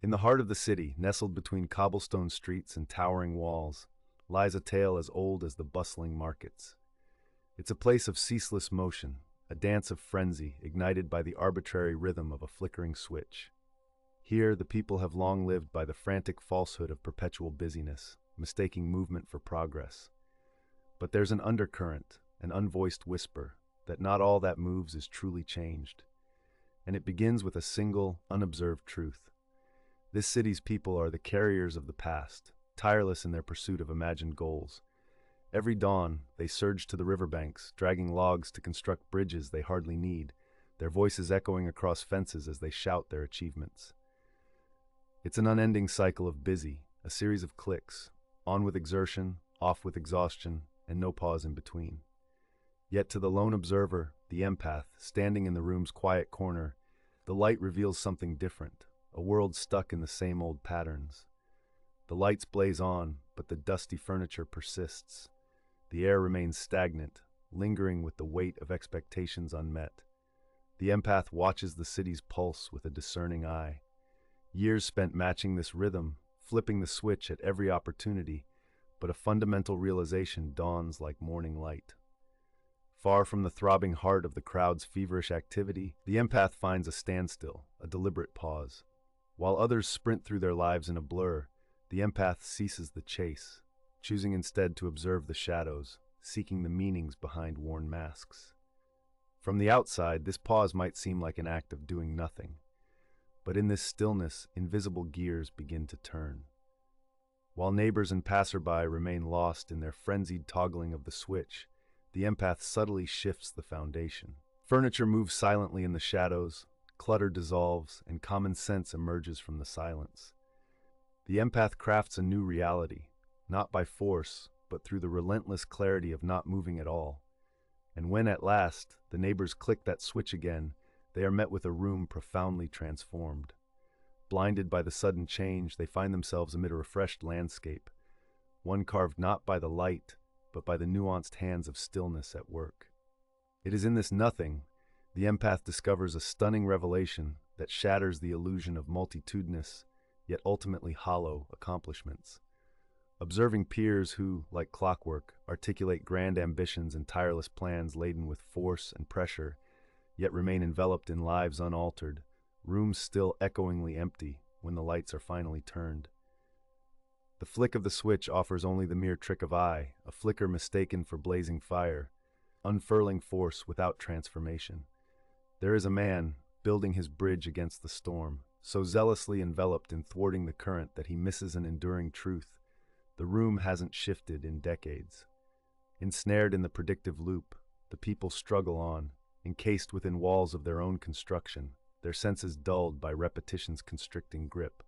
In the heart of the city, nestled between cobblestone streets and towering walls, lies a tale as old as the bustling markets. It's a place of ceaseless motion, a dance of frenzy ignited by the arbitrary rhythm of a flickering switch. Here, the people have long lived by the frantic falsehood of perpetual busyness, mistaking movement for progress. But there's an undercurrent, an unvoiced whisper, that not all that moves is truly changed. And it begins with a single, unobserved truth. This city's people are the carriers of the past, tireless in their pursuit of imagined goals. Every dawn, they surge to the riverbanks, dragging logs to construct bridges they hardly need, their voices echoing across fences as they shout their achievements. It's an unending cycle of busy, a series of clicks, on with exertion, off with exhaustion, and no pause in between. Yet to the lone observer, the empath, standing in the room's quiet corner, the light reveals something different, a world stuck in the same old patterns. The lights blaze on, but the dusty furniture persists. The air remains stagnant, lingering with the weight of expectations unmet. The empath watches the city's pulse with a discerning eye. Years spent matching this rhythm, flipping the switch at every opportunity, but a fundamental realization dawns like morning light. Far from the throbbing heart of the crowd's feverish activity, the empath finds a standstill, a deliberate pause. While others sprint through their lives in a blur, the empath ceases the chase, choosing instead to observe the shadows, seeking the meanings behind worn masks. From the outside, this pause might seem like an act of doing nothing. But in this stillness, invisible gears begin to turn. While neighbors and passerby remain lost in their frenzied toggling of the switch, the empath subtly shifts the foundation. Furniture moves silently in the shadows, clutter dissolves, and common sense emerges from the silence. The empath crafts a new reality, not by force, but through the relentless clarity of not moving at all. And when at last the neighbors click that switch again, they are met with a room profoundly transformed. Blinded by the sudden change, they find themselves amid a refreshed landscape, one carved not by the light, but by the nuanced hands of stillness at work. It is in this nothing, the empath discovers a stunning revelation that shatters the illusion of multitudinous, yet ultimately hollow, accomplishments. Observing peers who, like clockwork, articulate grand ambitions and tireless plans laden with force and pressure, yet remain enveloped in lives unaltered, rooms still echoingly empty when the lights are finally turned. The flick of the switch offers only the mere trick of eye, a flicker mistaken for blazing fire, unfurling force without transformation. There is a man, building his bridge against the storm, so zealously enveloped in thwarting the current that he misses an enduring truth. The room hasn't shifted in decades. Ensnared in the predictive loop, the people struggle on, encased within walls of their own construction, their senses dulled by repetition's constricting grip.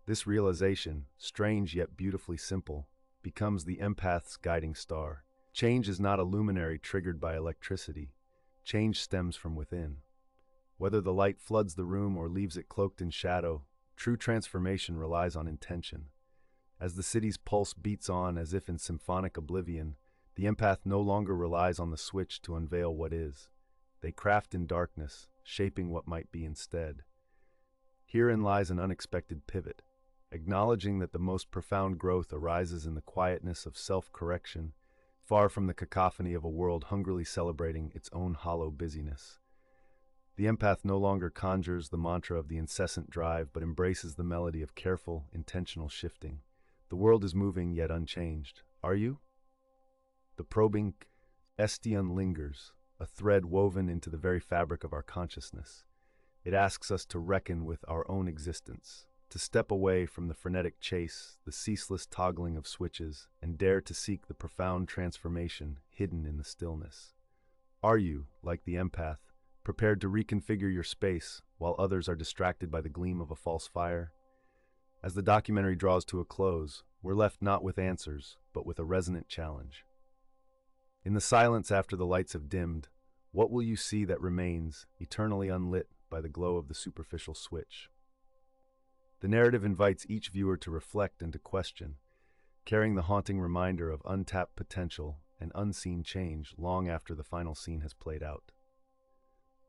This realization, strange yet beautifully simple, becomes the empath's guiding star. Change is not a luminary triggered by electricity. Change stems from within. Whether the light floods the room or leaves it cloaked in shadow, true transformation relies on intention. As the city's pulse beats on as if in symphonic oblivion, the empath no longer relies on the switch to unveil what is. They craft in darkness, shaping what might be instead. Herein lies an unexpected pivot. Acknowledging that the most profound growth arises in the quietness of self-correction, far from the cacophony of a world hungrily celebrating its own hollow busyness. The empath no longer conjures the mantra of the incessant drive, but embraces the melody of careful, intentional shifting. The world is moving yet unchanged. Are you? The probing question lingers, a thread woven into the very fabric of our consciousness. It asks us to reckon with our own existence, to step away from the frenetic chase, the ceaseless toggling of switches, and dare to seek the profound transformation hidden in the stillness. Are you, like the empath, prepared to reconfigure your space while others are distracted by the gleam of a false fire? As the documentary draws to a close, we're left not with answers, but with a resonant challenge. In the silence after the lights have dimmed, what will you see that remains, eternally unlit by the glow of the superficial switch? The narrative invites each viewer to reflect and to question, carrying the haunting reminder of untapped potential and unseen change long after the final scene has played out.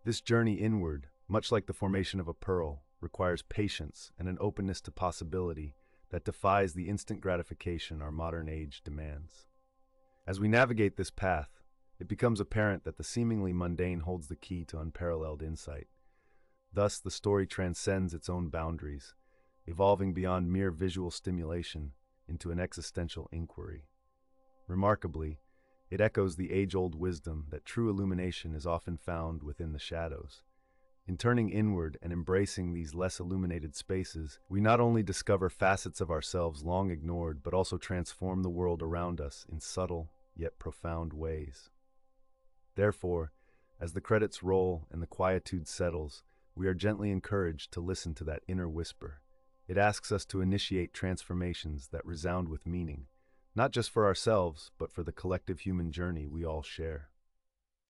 This journey inward, much like the formation of a pearl, requires patience and an openness to possibility that defies the instant gratification our modern age demands. As we navigate this path, it becomes apparent that the seemingly mundane holds the key to unparalleled insight. Thus, the story transcends its own boundaries, evolving beyond mere visual stimulation into an existential inquiry. Remarkably, it echoes the age-old wisdom that true illumination is often found within the shadows. In turning inward and embracing these less illuminated spaces, we not only discover facets of ourselves long ignored, but also transform the world around us in subtle yet profound ways. Therefore, as the credits roll and the quietude settles, we are gently encouraged to listen to that inner whisper. It asks us to initiate transformations that resound with meaning, not just for ourselves, but for the collective human journey we all share.